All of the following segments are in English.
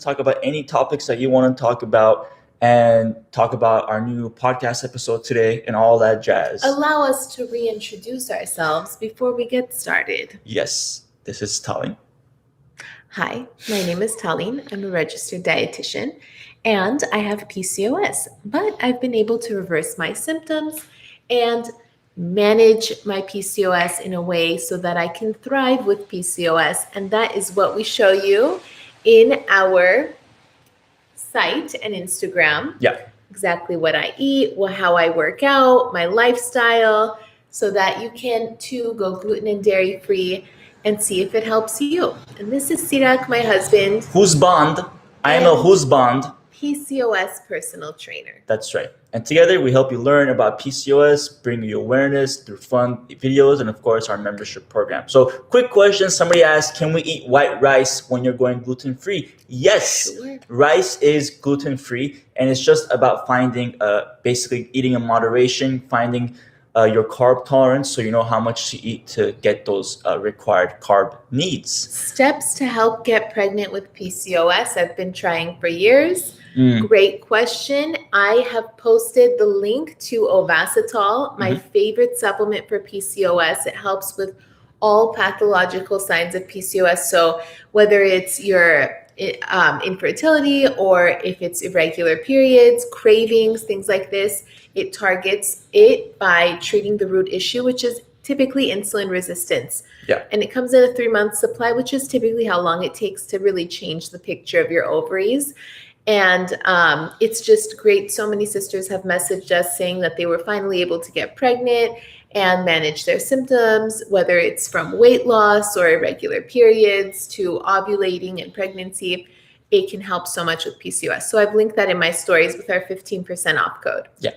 talk about any topics that you want to talk about, and talk about our new podcast episode today and all that jazz. Allow us to reintroduce ourselves before we get started. Yes, this is Tallene. Hi, my name is Tallene. I'm a registered dietitian and I have PCOS, but I've been able to reverse my symptoms and manage my PCOS in a way so that I can thrive with PCOS. And that is what we show you in our site and Instagram. Yeah. Exactly what I eat, how I work out, my lifestyle, so that you can too go gluten and dairy free and see if it helps you. And this is Sirak, my husband. Husband. I am a husband. PCOS personal trainer. That's right. And together we help you learn about PCOS, bring you awareness through fun videos, and of course our membership program. So quick question, somebody asked, can we eat white rice when you're going gluten-free? Yes, Sure. Rice is gluten-free, and it's just about finding, basically eating in moderation, finding your carb tolerance, so you know how much to eat to get those required carb needs. Steps to help get pregnant with PCOS. I've been trying for years. Great question. I have posted the link to Ovasitol, my favorite supplement for PCOS. It helps with all pathological signs of PCOS. So whether it's your infertility or if it's irregular periods, cravings, things like this, it targets it by treating the root issue, which is typically insulin resistance. Yeah. And it comes in a 3-month supply, which is typically how long it takes to really change the picture of your ovaries. And it's just great. So many sisters have messaged us saying that they were finally able to get pregnant and manage their symptoms, whether it's from weight loss or irregular periods to ovulating and pregnancy. It can help so much with PCOS. So I've linked that in my stories with our 15% off code. Yeah.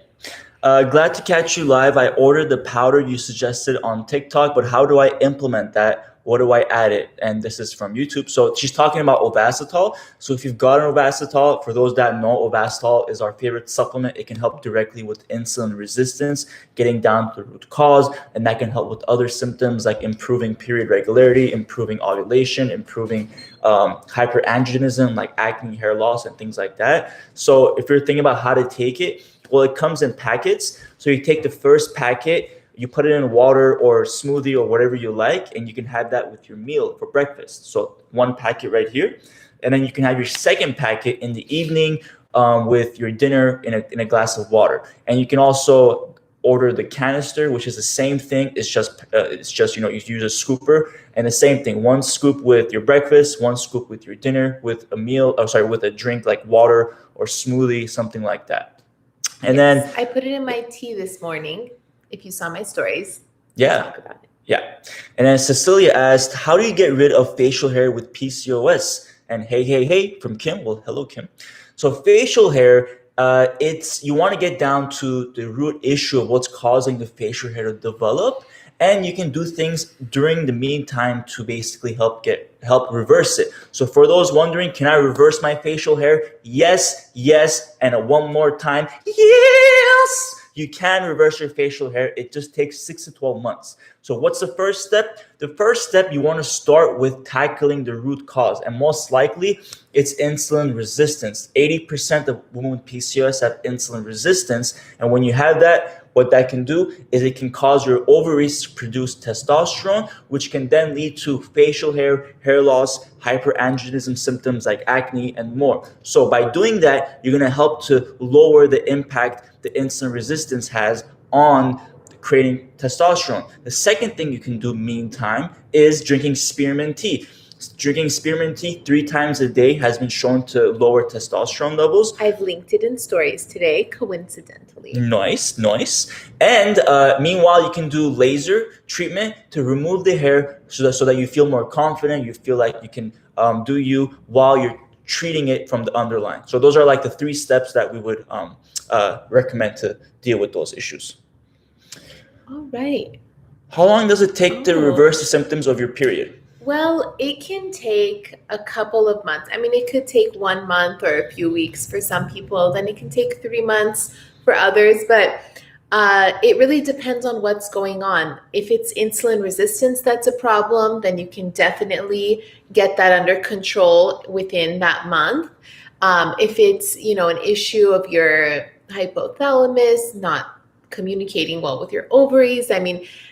Glad to catch you live. I ordered the powder you suggested on TikTok, but how do I implement that? What do I add it? And this is from YouTube. So she's talking about Ovasitol. So if you've got an Ovasitol, for those that know, Ovasitol is our favorite supplement. It can help directly with insulin resistance, getting down to the root cause, and that can help with other symptoms like improving period regularity, improving ovulation, improving hyperandrogenism like acne, hair loss, and things like that. So if you're thinking about how to take it, well, it comes in packets. So you take the first packet, you put it in water or smoothie or whatever you like, and you can have that with your meal for breakfast. So one packet right here. And then you can have your second packet in the evening with your dinner in a glass of water. And you can also order the canister, which is the same thing. It's just you use a scooper, and the same thing. 1 scoop with your breakfast, 1 scoop with your dinner, with a drink like water or smoothie, something like that. And then I put it in my tea this morning. If you saw my stories, yeah, talk about it. Yeah. And then Cecilia asked, how do you get rid of facial hair with PCOS? And hey, from Kim. Well, hello, Kim. So facial hair, you want to get down to the root issue of what's causing the facial hair to develop. And you can do things during the meantime to basically help reverse it. So for those wondering, can I reverse my facial hair? Yes, and one more time, yes! You can reverse your facial hair. It just takes 6 to 12 months. So what's the first step? The first step, you want to start with tackling the root cause. And most likely, it's insulin resistance. 80% of women with PCOS have insulin resistance. And when you have that, what that can do is it can cause your ovaries to produce testosterone, which can then lead to facial hair, hair loss, hyperandrogenism symptoms like acne and more. So by doing that, you're going to help to lower the impact the insulin resistance has on creating testosterone. The second thing you can do meantime is drinking spearmint tea. Drinking spearmint tea 3 times a day has been shown to lower testosterone levels. I've linked it in stories today, coincidentally. Nice. And meanwhile, you can do laser treatment to remove the hair so that you feel more confident. You feel like you can do you while you're treating it from the underlying. So those are like the 3 steps that we would recommend to deal with those issues. All right. How long does it take to reverse the symptoms of your period? Well, it can take a couple of months. I mean, it could take 1 month or a few weeks for some people. Then it can take 3 months for others. But It really depends on what's going on. If it's insulin resistance that's a problem, then you can definitely get that under control within that month. If it's, an issue of your hypothalamus not communicating well with your ovaries,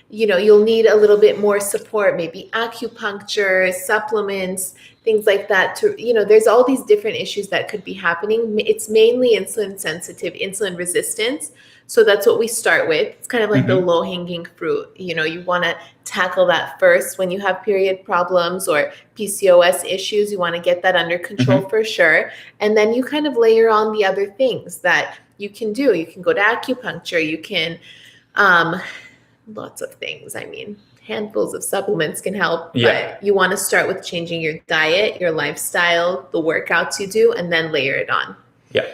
you'll need a little bit more support, maybe acupuncture, supplements, things like that. There's all these different issues that could be happening. It's mainly insulin sensitive, insulin resistance. So that's what we start with. It's kind of like the low-hanging fruit. You want to tackle that first when you have period problems or PCOS issues. You want to get that under control for sure. And then you kind of layer on the other things that you can do. You can go to acupuncture. You can, lots of things. Handfuls of supplements can help, but you want to start with changing your diet, your lifestyle, the workouts you do, and then layer it on. Yeah.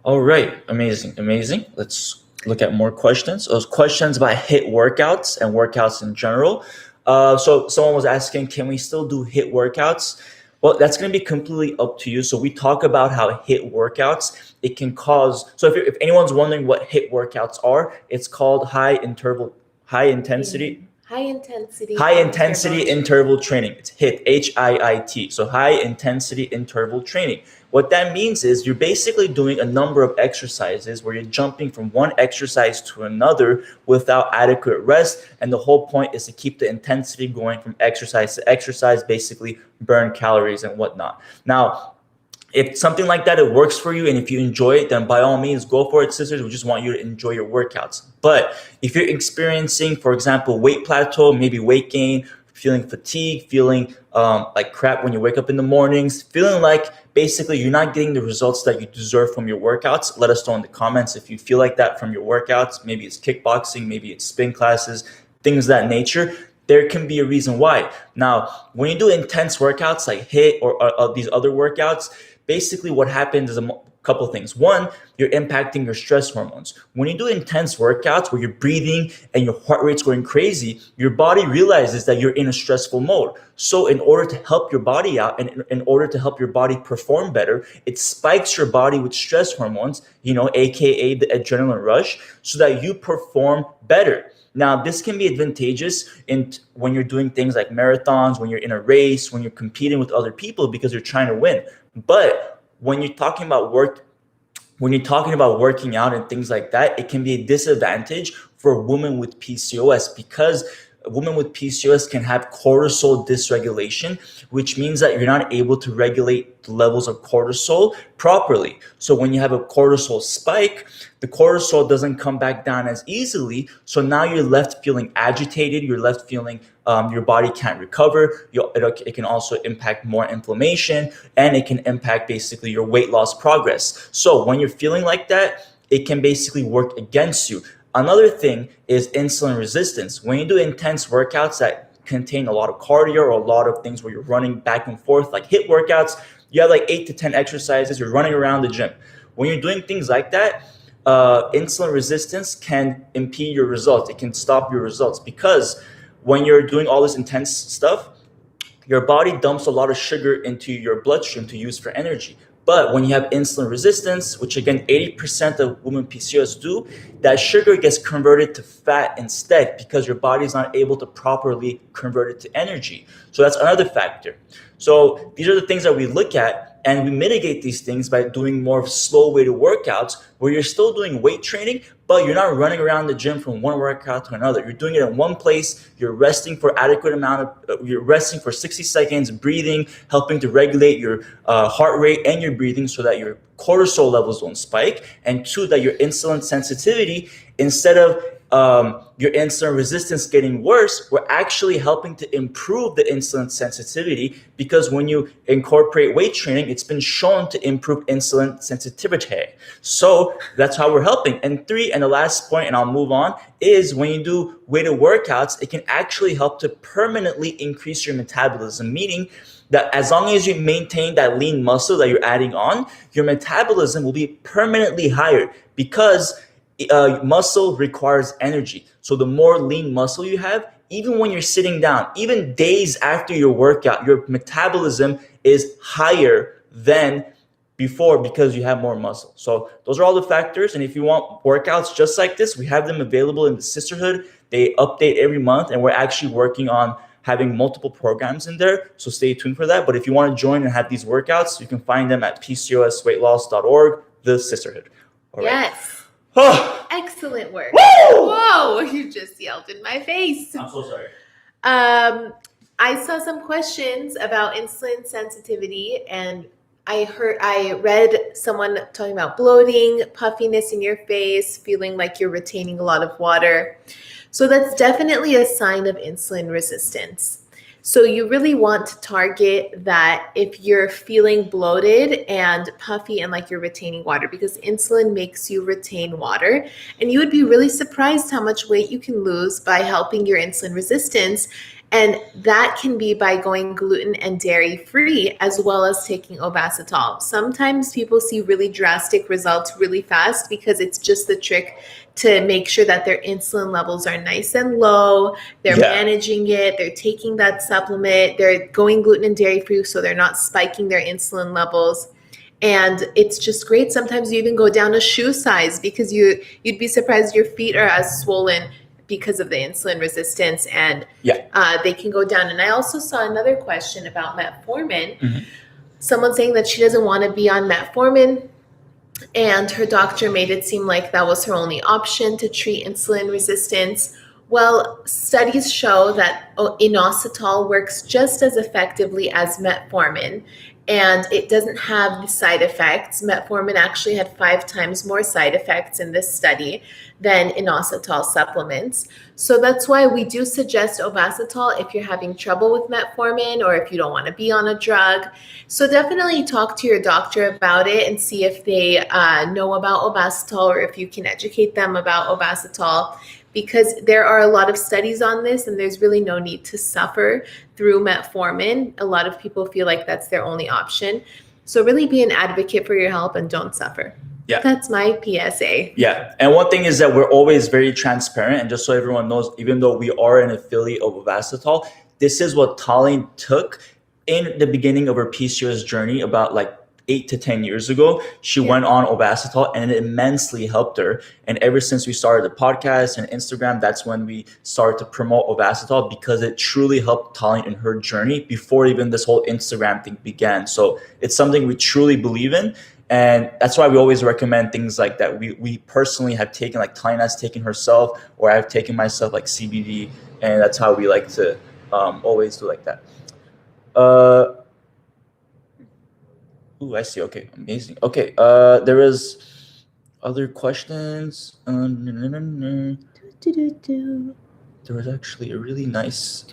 All right. Amazing. Let's look at more questions. Those questions about HIIT workouts and workouts in general. So someone was asking, can we still do HIIT workouts? Well, that's going to be completely up to you. So we talk about how HIIT workouts, it can cause, so if anyone's wondering what HIIT workouts are, it's called high intensity interval training. It's HIIT, HIIT. So high intensity interval training. What that means is you're basically doing a number of exercises where you're jumping from one exercise to another without adequate rest. And the whole point is to keep the intensity going from exercise to exercise, basically burn calories and whatnot. Now, if something like that, it works for you, and if you enjoy it, then by all means, go for it, sisters. We just want you to enjoy your workouts. But if you're experiencing, for example, weight plateau, maybe weight gain, feeling fatigue, feeling like crap when you wake up in the mornings, feeling like basically you're not getting the results that you deserve from your workouts, let us know in the comments if you feel like that from your workouts. Maybe it's kickboxing, maybe it's spin classes, things of that nature. There can be a reason why. Now, when you do intense workouts like HIIT or these other workouts, basically what happens is a couple of things. One, you're impacting your stress hormones. When you do intense workouts where you're breathing and your heart rate's going crazy, your body realizes that you're in a stressful mode. So in order to help your body out and in order to help your body perform better, it spikes your body with stress hormones, aka the adrenaline rush, so that you perform better. Now, this can be advantageous when you're doing things like marathons, when you're in a race, when you're competing with other people because you're trying to win. But when you're talking about working out and things like that, it can be a disadvantage for a woman with PCOS because a woman with PCOS can have cortisol dysregulation, which means that you're not able to regulate the levels of cortisol properly. So when you have a cortisol spike, the cortisol doesn't come back down as easily. So now you're left feeling agitated. You're left feeling your body can't recover. It can also impact more inflammation, and it can impact basically your weight loss progress. So when you're feeling like that, it can basically work against you. Another thing is insulin resistance. When you do intense workouts that contain a lot of cardio or a lot of things where you're running back and forth, like HIIT workouts, you have like 8 to 10 exercises, you're running around the gym. When you're doing things like that, insulin resistance can impede your results. It can stop your results because when you're doing all this intense stuff, your body dumps a lot of sugar into your bloodstream to use for energy. But when you have insulin resistance, which again, 80% of women with PCOS do, that sugar gets converted to fat instead because your body is not able to properly convert it to energy. So that's another factor. So these are the things that we look at, and we mitigate these things by doing more of slow weighted workouts where you're still doing weight training, but you're not running around the gym from one workout to another. You're doing it in one place. You're resting for you're resting for 60 seconds, breathing, helping to regulate your heart rate and your breathing so that your cortisol levels don't spike. And two, that your insulin sensitivity, instead of your insulin resistance getting worse, we're actually helping to improve the insulin sensitivity because when you incorporate weight training, it's been shown to improve insulin sensitivity. So that's how we're helping. And three, and the last point, and I'll move on, is when you do weighted workouts, it can actually help to permanently increase your metabolism, meaning that as long as you maintain that lean muscle that you're adding on, your metabolism will be permanently higher because muscle requires energy. So the more lean muscle you have, even when you're sitting down, even days after your workout, your metabolism is higher than before because you have more muscle. So those are all the factors. And if you want workouts just like this, we have them available in the Sisterhood. They update every month, and we're actually working on having multiple programs in there. So stay tuned for that. But if you want to join and have these workouts, you can find them at PCOSweightloss.org, the Sisterhood. All right. Yes. Excellent work. Woo! Whoa, you just yelled in my face. I'm so sorry. I saw some questions about insulin sensitivity, and I read someone talking about bloating, puffiness in your face, feeling like you're retaining a lot of water. So that's definitely a sign of insulin resistance. So you really want to target that if you're feeling bloated and puffy and like you're retaining water, because insulin makes you retain water. And you would be really surprised how much weight you can lose by helping your insulin resistance. And that can be by going gluten and dairy free, as well as taking Ovasitol. Sometimes people see really drastic results really fast because it's just the trick to make sure that their insulin levels are nice and low. They're managing it. They're taking that supplement. They're going gluten and dairy free, so they're not spiking their insulin levels. And it's just great. Sometimes you even go down a shoe size because you'd be surprised your feet are as swollen because of the insulin resistance, and they can go down. And I also saw another question about metformin. Mm-hmm. Someone saying that she doesn't want to be on metformin, and her doctor made it seem like that was her only option to treat insulin resistance. Well, studies show that inositol works just as effectively as metformin, and it doesn't have the side effects. Metformin actually had 5 times more side effects in this study than inositol supplements. So that's why we do suggest Ovasitol if you're having trouble with metformin or if you don't want to be on a drug. So definitely talk to your doctor about it and see if they know about Ovasitol, or if you can educate them about Ovasitol, because there are a lot of studies on this and there's really no need to suffer through metformin. A lot of people feel like that's their only option. So really be an advocate for your health and don't suffer. Yeah. That's my PSA. Yeah. And one thing is that we're always very transparent. And just so everyone knows, even though we are an affiliate of Ovasitol, this is what Tallene took in the beginning of her PCOS journey about like 8 to 10 years ago. She went on Ovasitol and it immensely helped her. And ever since we started the podcast and Instagram, that's when we started to promote Ovasitol, because it truly helped Tallene in her journey before even this whole Instagram thing began. So it's something we truly believe in. And that's why we always recommend things like that. We personally have taken, like Tallene has taken herself, or I've taken myself, like CBD. And that's how we like to always do like that. Ooh, I see. Okay, amazing. Okay, there is other questions. There was actually a really nice.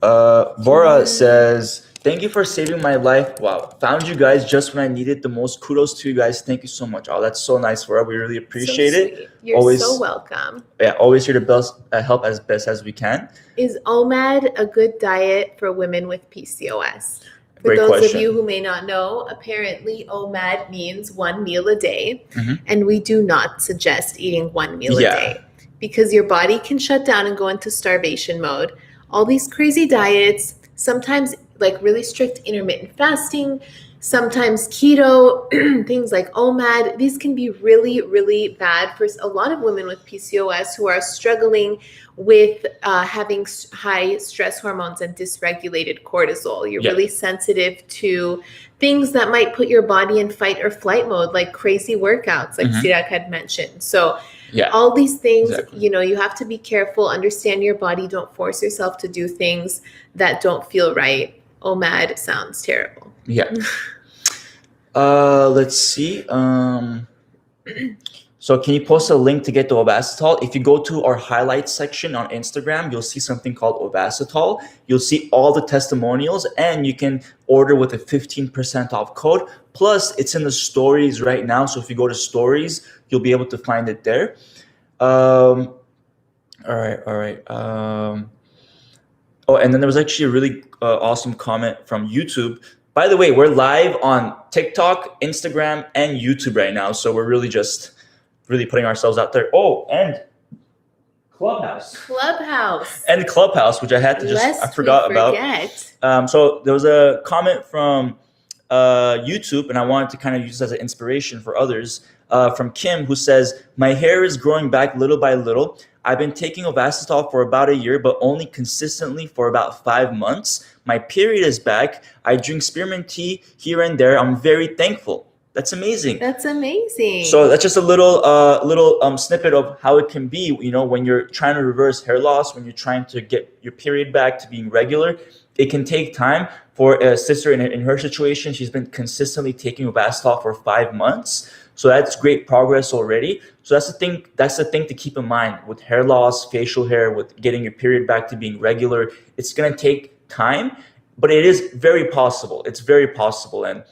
Vora says, "Thank you for saving my life. Wow, found you guys just when I needed the most. Kudos to you guys. Thank you so much. Oh, that's so nice, Vora. We really appreciate it. You're always so welcome. Yeah, always here to help as best as we can." Is OMAD a good diet for women with PCOS? For Great those question. of you who may not know, apparently OMAD means 1 meal a day. Mm-hmm. And we do not suggest eating 1 meal a day, because your body can shut down and go into starvation mode. All these crazy diets, sometimes like really strict intermittent fasting, sometimes keto, things like OMAD, these can be really, really bad for a lot of women with PCOS who are struggling with having high stress hormones and dysregulated cortisol. You're really sensitive to things that might put your body in fight or flight mode, like crazy workouts, like Sirak had mentioned. So all these things, you have to be careful, understand your body. Don't force yourself to do things that don't feel right. OMAD sounds terrible. Yeah. Let's see. So can you post a link to get the Ovasitol? If you go to our highlights section on Instagram, you'll see something called Ovasitol. You'll see all the testimonials, and you can order with a 15% off code. Plus, it's in the stories right now. So if you go to stories, you'll be able to find it there. All right. Oh, and then there was actually a really awesome comment from YouTube. By the way, we're live on TikTok, Instagram, and YouTube right now. So we're really just putting ourselves out there. Oh, and Clubhouse. And Clubhouse, which I had to I forgot about. So there was a comment from YouTube, and I wanted to kind of use this as an inspiration for others, from Kim, who says, my hair is growing back little by little. I've been taking Ovasitol for about a year, but only consistently for about 5 months. My period is back. I drink spearmint tea here and there. I'm very thankful. That's amazing. That's amazing. So that's just a little snippet of how it can be, when you're trying to reverse hair loss, when you're trying to get your period back to being regular. It can take time. For a sister in her situation, she's been consistently taking Ovasitol for 5 months. So that's great progress already. So that's the thing to keep in mind with hair loss, facial hair, with getting your period back to being regular. It's going to take time, but it is very possible. It's very possible. And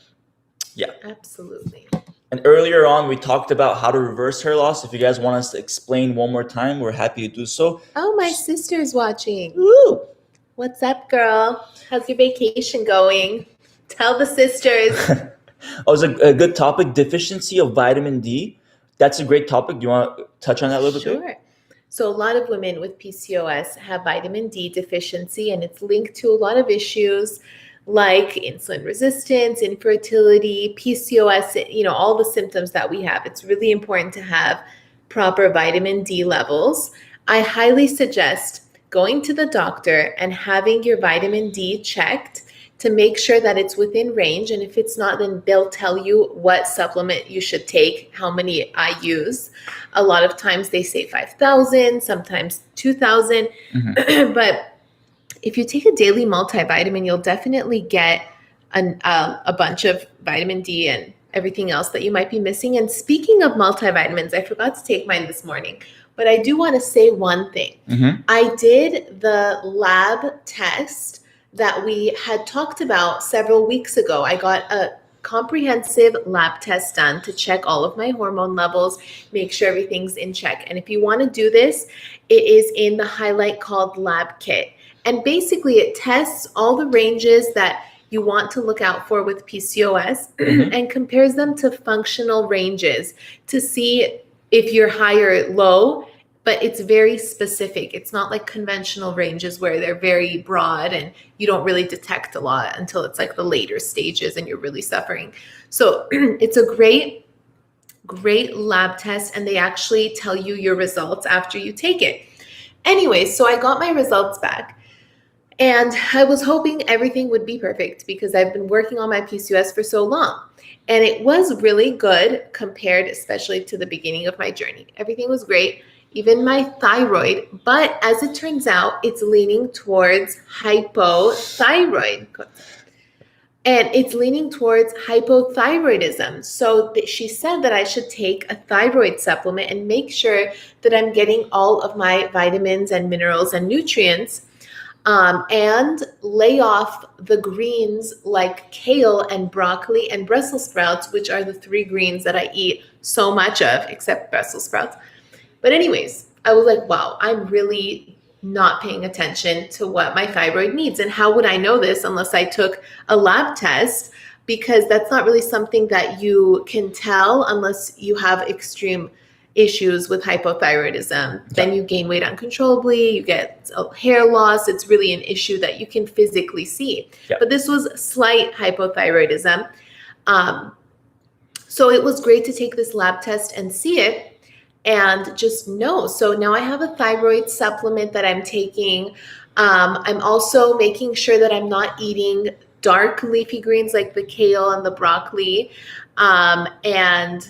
yeah. Absolutely. And earlier on, we talked about how to reverse hair loss. If you guys want us to explain one more time, we're happy to do so. Oh, my sister's watching. Woo! What's up, girl? How's your vacation going? Tell the sisters. Oh, it's a good topic, deficiency of vitamin D. That's a great topic. Do you want to touch on that a little bit? Sure. So a lot of women with PCOS have vitamin D deficiency, and it's linked to a lot of issues like insulin resistance, infertility, PCOS, all the symptoms that we have. It's really important to have proper vitamin D levels. I highly suggest going to the doctor and having your vitamin D checked to make sure that it's within range. And if it's not, then they'll tell you what supplement you should take, how many I use. A lot of times they say 5,000, sometimes 2,000. Mm-hmm. But if you take a daily multivitamin, you'll definitely get a bunch of vitamin D and everything else that you might be missing. And speaking of multivitamins, I forgot to take mine this morning. But I do want to say one thing. Mm-hmm. I did the lab test that we had talked about several weeks ago. I got a comprehensive lab test done to check all of my hormone levels, make sure everything's in check. And if you want to do this, it is in the highlight called Lab Kit. And basically it tests all the ranges that you want to look out for with PCOS mm-hmm. and compares them to functional ranges to see if you're high or low, but it's very specific. It's not like conventional ranges where they're very broad and you don't really detect a lot until it's like the later stages and you're really suffering. So it's a great lab test, and they actually tell you your results after you take it. Anyway, so I got my results back, and I was hoping everything would be perfect because I've been working on my PCOS for so long. And it was really good compared especially to the beginning of my journey. Everything was great, even my thyroid. But as it turns out, it's leaning towards hypothyroid. And it's leaning towards hypothyroidism. So she said that I should take a thyroid supplement and make sure that I'm getting all of my vitamins and minerals and nutrients, and lay off the greens like kale and broccoli and Brussels sprouts, which are the 3 greens that I eat so much of, except Brussels sprouts. But anyways, I was like, wow, I'm really not paying attention to what my thyroid needs. And how would I know this unless I took a lab test? Because that's not really something that you can tell unless you have extreme issues with hypothyroidism. Then you gain weight uncontrollably, you get hair loss. It's really an issue that you can physically see. Yep. But this was slight hypothyroidism. So it was great to take this lab test and see it and just know. So now I have a thyroid supplement that I'm taking. I'm also making sure that I'm not eating dark leafy greens like the kale and the broccoli. And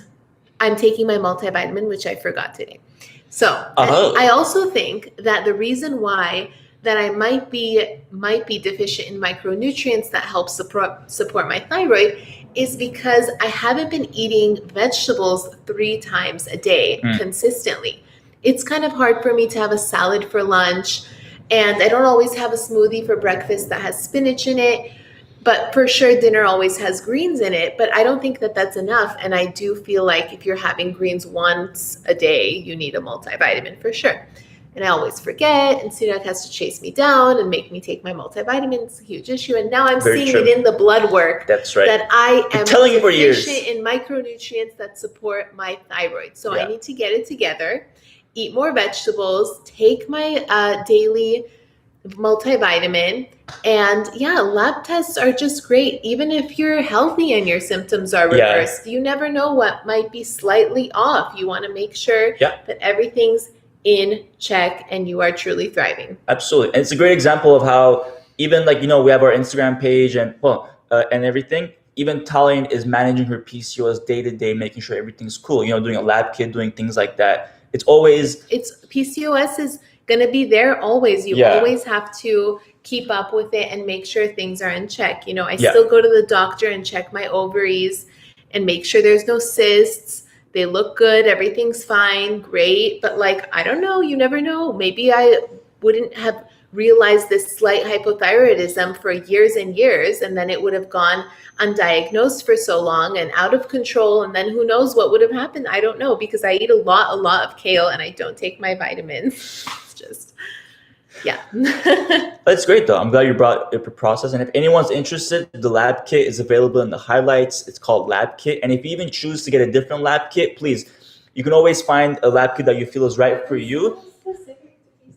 I'm taking my multivitamin, which I forgot today. So I also think that the reason why that I might be deficient in micronutrients that help support my thyroid is because I haven't been eating vegetables 3 times a day consistently. It's kind of hard for me to have a salad for lunch, and I don't always have a smoothie for breakfast that has spinach in it. But for sure, dinner always has greens in it, but I don't think that that's enough. And I do feel like if you're having greens once a day, you need a multivitamin for sure. And I always forget, and Sirak has to chase me down and make me take my multivitamin. It's a huge issue. And now I'm seeing it in the blood work. That's right. That I am telling you for years deficient in micronutrients that support my thyroid. So I need to get it together, eat more vegetables, take my daily multivitamin. And yeah, lab tests are just great. Even if you're healthy and your symptoms are reversed, you never know what might be slightly off. You want to make sure that everything's in check and you are truly thriving. Absolutely. And it's a great example of how even like, we have our Instagram page and everything. Even Tallene is managing her PCOS day to day, making sure everything's cool, doing a lab kit, doing things like that. It's PCOS is going to be there always. You always have to keep up with it and make sure things are in check. I still go to the doctor and check my ovaries and make sure there's no cysts. They look good. Everything's fine. Great. But I don't know. You never know. Maybe I wouldn't have realized this slight hypothyroidism for years and years, and then it would have gone undiagnosed for so long and out of control, and then who knows what would have happened. I don't know, because I eat a lot of kale and I don't take my vitamins. It's just That's great though. I'm glad you brought up the process. And if anyone's interested, the lab kit is available in the highlights. It's called Lab Kit. And if you even choose to get a different lab kit, please, you can always find a lab kit that you feel is right for you.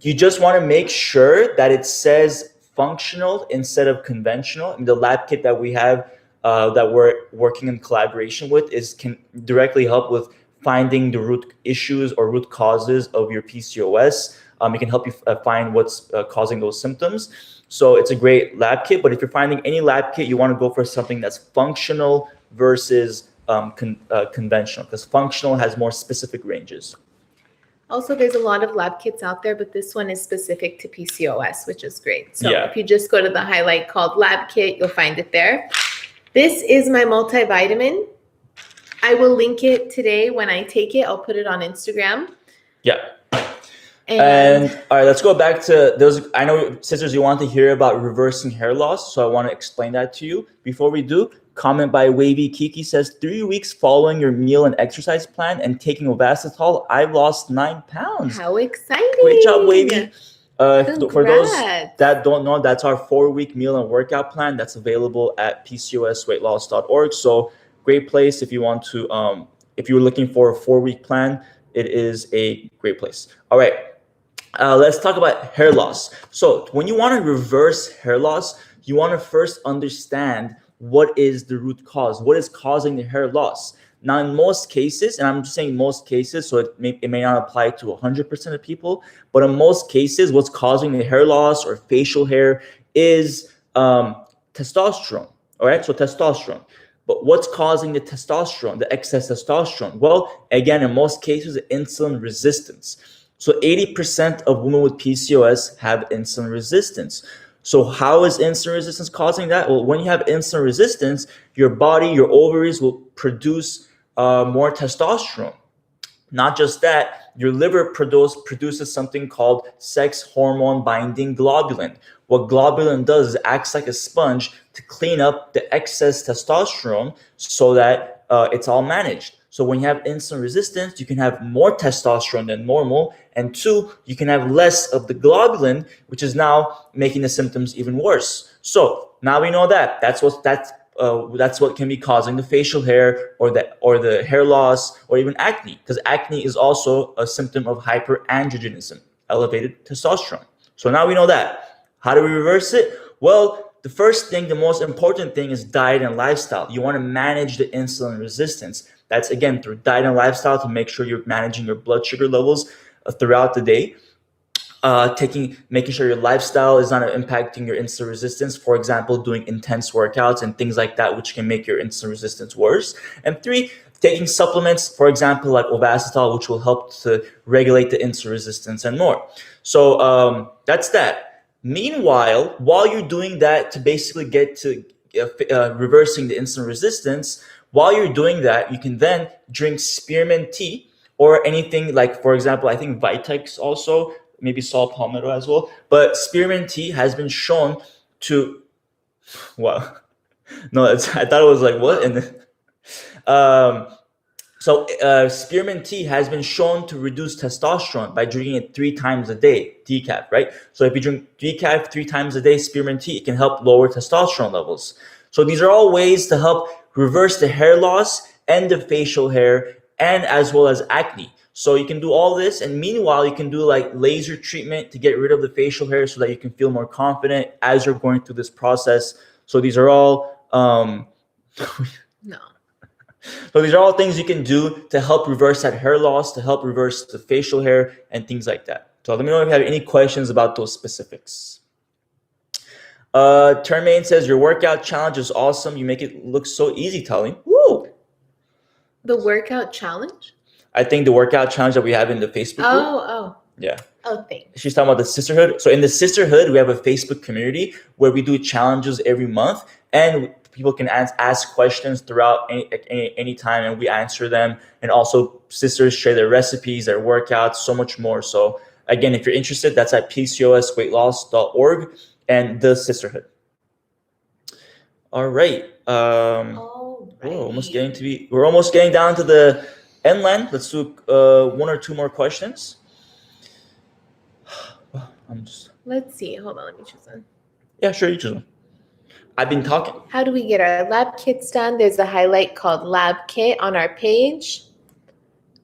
You just want to make sure that it says functional instead of conventional. And the lab kit that we have that we're working in collaboration with can directly help with finding the root issues or root causes of your PCOS. It can help you find what's causing those symptoms. So it's a great lab kit. But if you're finding any lab kit, you want to go for something that's functional versus conventional, because functional has more specific ranges. Also, there's a lot of lab kits out there, but this one is specific to PCOS, which is great. So if you just go to the highlight called Lab Kit, you'll find it there. This is my multivitamin. I will link it today when I take it. I'll put it on Instagram. And all right, let's go back to those. I know, sisters, you want to hear about reversing hair loss, so I want to explain that to you. Before we do, comment by Wavy Kiki says, 3 weeks following your meal and exercise plan and taking Ovasitol, I've lost 9 pounds. How exciting. Great job, Wavy. For those that don't know, that's our 4-week meal and workout plan that's available at PCOSweightloss.org. So great place if you want to, if you're looking for a 4-week plan, it is a great place. All right. Let's talk about hair loss. So when you want to reverse hair loss, you want to first understand what is the root cause, what is causing the hair loss. Now, in most cases, and I'm just saying most cases, so it may not apply to 100% of people, but in most cases, what's causing the hair loss or facial hair is testosterone. All right, so testosterone. But what's causing the testosterone, the excess testosterone? Well, again, in most cases, insulin resistance. So 80% of women with PCOS have insulin resistance. So how is insulin resistance causing that? Well, when you have insulin resistance, your body, your ovaries will produce more testosterone. Not just that, your liver produces something called sex hormone binding globulin. What globulin does is acts like a sponge to clean up the excess testosterone so that it's all managed. So when you have insulin resistance, you can have more testosterone than normal. And 2, you can have less of the globulin, which is now making the symptoms even worse. So now we know that. That's what can be causing the facial hair or the hair loss or even acne, because acne is also a symptom of hyperandrogenism, elevated testosterone. So now we know that. How do we reverse it? Well, the first thing, the most important thing is diet and lifestyle. You want to manage the insulin resistance. That's, again, through diet and lifestyle to make sure you're managing your blood sugar levels throughout the day. Making sure your lifestyle is not impacting your insulin resistance. For example, doing intense workouts and things like that, which can make your insulin resistance worse. And 3, taking supplements, for example, like Ovasitol, which will help to regulate the insulin resistance and more. So that's that. Meanwhile, while you're doing that to basically get to reversing the insulin resistance, while you're doing that, you can then drink spearmint tea or anything like, for example, I think Vitex also, maybe saw palmetto as well. But spearmint tea has been shown to, wow. No, I thought it was like, what? And spearmint tea has been shown to reduce testosterone by drinking it 3 times a day, decaf, right? So if you drink decaf 3 times a day, spearmint tea, it can help lower testosterone levels. So these are all ways to help reverse the hair loss and the facial hair and as well as acne. So you can do all this, and meanwhile you can do like laser treatment to get rid of the facial hair so that you can feel more confident as you're going through this process. So these are all No. so these are all things you can do to help reverse that hair loss, to help reverse the facial hair and things like that. So let me know if you have any questions about those specifics. Termaine says your workout challenge is awesome. You make it look so easy, Tali. Woo! The workout challenge? I think the workout challenge that we have in the Facebook group. Oh. Yeah. Oh, thanks. She's talking about the sisterhood. So in the sisterhood, we have a Facebook community where we do challenges every month, and people can ask questions throughout any time, and we answer them. And also sisters share their recipes, their workouts, so much more. So again, if you're interested, that's at PCOSweightloss.org and the sisterhood. All right. We're almost getting down to the end line. Let's do one or two more questions. Let's see. Hold on. Let me choose one. Yeah, sure. You choose one. I've been talking. How do we get our lab kits done? There's a highlight called Lab Kit on our page.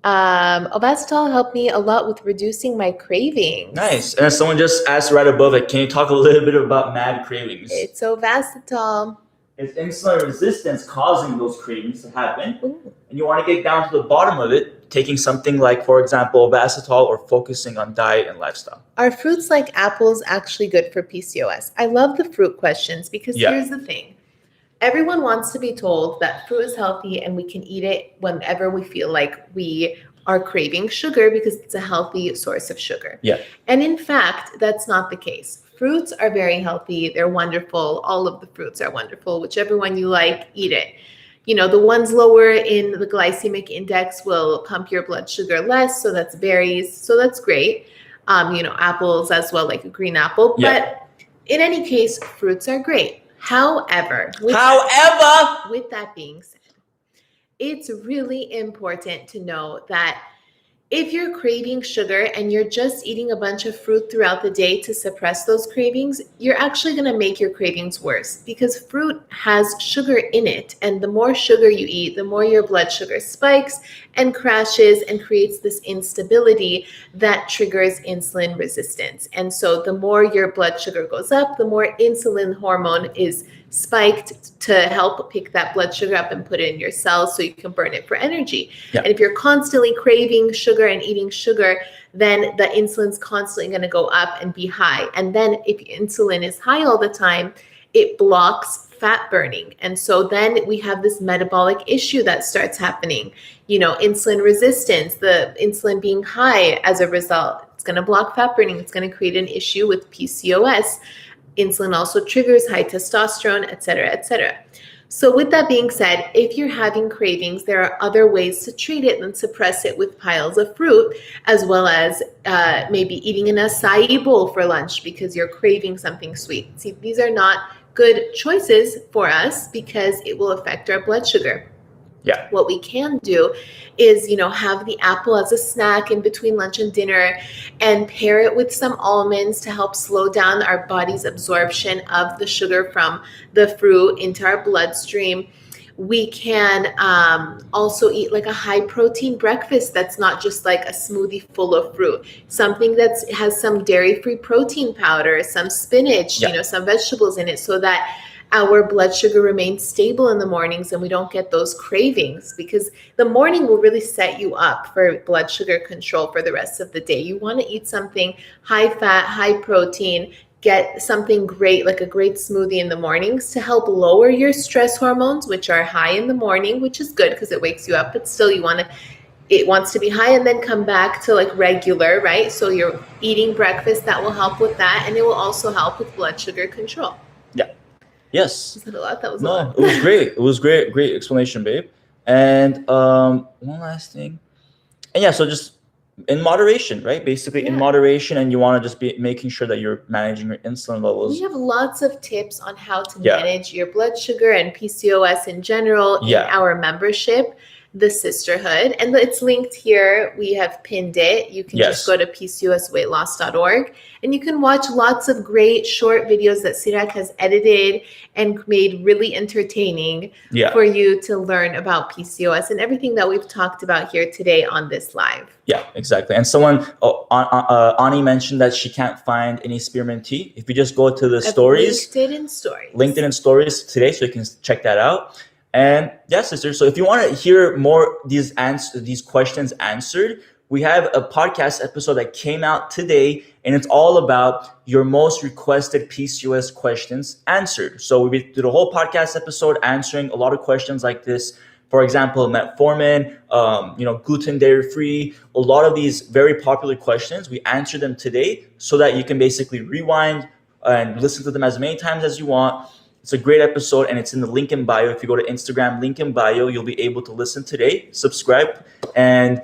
Ovasitol helped me a lot with reducing my cravings. Nice. And someone just asked right above it, can you talk a little bit about MAD cravings? It's Ovasitol. It's insulin resistance causing those cravings to happen. Ooh. And you want to get down to the bottom of it, taking something like, for example, Ovasitol, or focusing on diet and lifestyle. Are fruits like apples actually good for PCOS? I love the fruit questions because here's the thing. Everyone wants to be told that fruit is healthy and we can eat it whenever we feel like we are craving sugar because it's a healthy source of sugar. Yeah. And in fact, that's not the case. Fruits are very healthy. They're wonderful. All of the fruits are wonderful. Whichever one you like, eat it. You know, the ones lower in the glycemic index will pump your blood sugar less. So that's berries. So that's great. Apples as well, like a green apple. Yeah. But in any case, fruits are great. However, with that being said, it's really important to know that if you're craving sugar and you're just eating a bunch of fruit throughout the day to suppress those cravings, you're actually going to make your cravings worse because fruit has sugar in it. And the more sugar you eat, the more your blood sugar spikes and crashes and creates this instability that triggers insulin resistance. And so the more your blood sugar goes up, the more insulin hormone is spiked to help pick that blood sugar up and put it in your cells so you can burn it for energy. Yeah. And if you're constantly craving sugar and eating sugar, then the insulin's constantly going to go up and be high. And then if insulin is high all the time, it blocks fat burning. And so then we have this metabolic issue that starts happening. Insulin resistance, the insulin being high as a result, it's going to block fat burning. It's going to create an issue with PCOS. Insulin also triggers high testosterone, et cetera, et cetera. So with that being said, if you're having cravings, there are other ways to treat it than suppress it with piles of fruit, as well as maybe eating an acai bowl for lunch because you're craving something sweet. See, these are not good choices for us because it will affect our blood sugar. Yeah. What we can do is, have the apple as a snack in between lunch and dinner and pair it with some almonds to help slow down our body's absorption of the sugar from the fruit into our bloodstream. We can also eat like a high protein breakfast that's not just like a smoothie full of fruit, something that has some dairy-free protein powder, some spinach, some vegetables in it so that our blood sugar remains stable in the mornings and we don't get those cravings because the morning will really set you up for blood sugar control for the rest of the day. You want to eat something high fat, high protein, get something great, like a great smoothie in the mornings to help lower your stress hormones, which are high in the morning, which is good because it wakes you up, but still it wants to be high and then come back to like regular, right? So you're eating breakfast that will help with that. And it will also help with blood sugar control. Yeah. Yes. Was that a lot? That was a lot. It was great. It was great. Great explanation, babe. And one last thing. And yeah, so just in moderation, right? Basically in moderation, and you want to just be making sure that you're managing your insulin levels. We have lots of tips on how to manage your blood sugar and PCOS in general in our membership. the sisterhood, and it's linked here. We have pinned it. You can just go to PCOSweightloss.org, and you can watch lots of great short videos that Sirak has edited and made really entertaining for you to learn about PCOS and everything that we've talked about here today on this live. Yeah, exactly. And someone, Ani mentioned that she can't find any spearmint tea. If you just go to the stories, linked it in stories today, so you can check that out. And yeah, sister. So if you want to hear more these questions answered, we have a podcast episode that came out today, and it's all about your most requested PCOS questions answered. So we did a whole podcast episode answering a lot of questions like this. For example, metformin, gluten, dairy-free, a lot of these very popular questions. We answered them today so that you can basically rewind and listen to them as many times as you want. It's a great episode, and it's in the link in bio. If you go to Instagram, link in bio, you'll be able to listen today, subscribe, and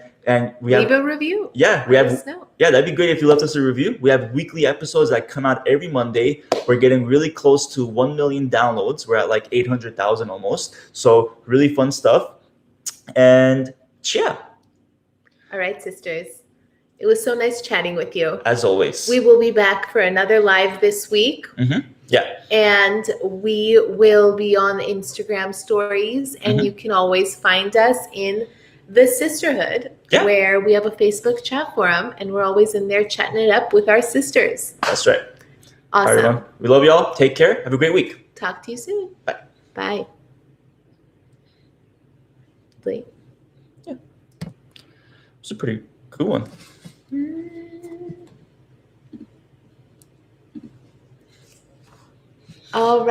we have leave a review. Yeah, that'd be great if you left us a review. We have weekly episodes that come out every Monday. We're getting really close to 1 million downloads. We're at like 800,000 almost. So really fun stuff. And yeah. All right, sisters. It was so nice chatting with you. As always. We will be back for another live this week. Yeah. And we will be on Instagram stories, and you can always find us in the sisterhood, where we have a Facebook chat forum, and we're always in there chatting it up with our sisters. That's right. Awesome. All right, we love y'all. Take care. Have a great week. Talk to you soon. Bye. Bye. Blake. Yeah. It's a pretty cool one. All right.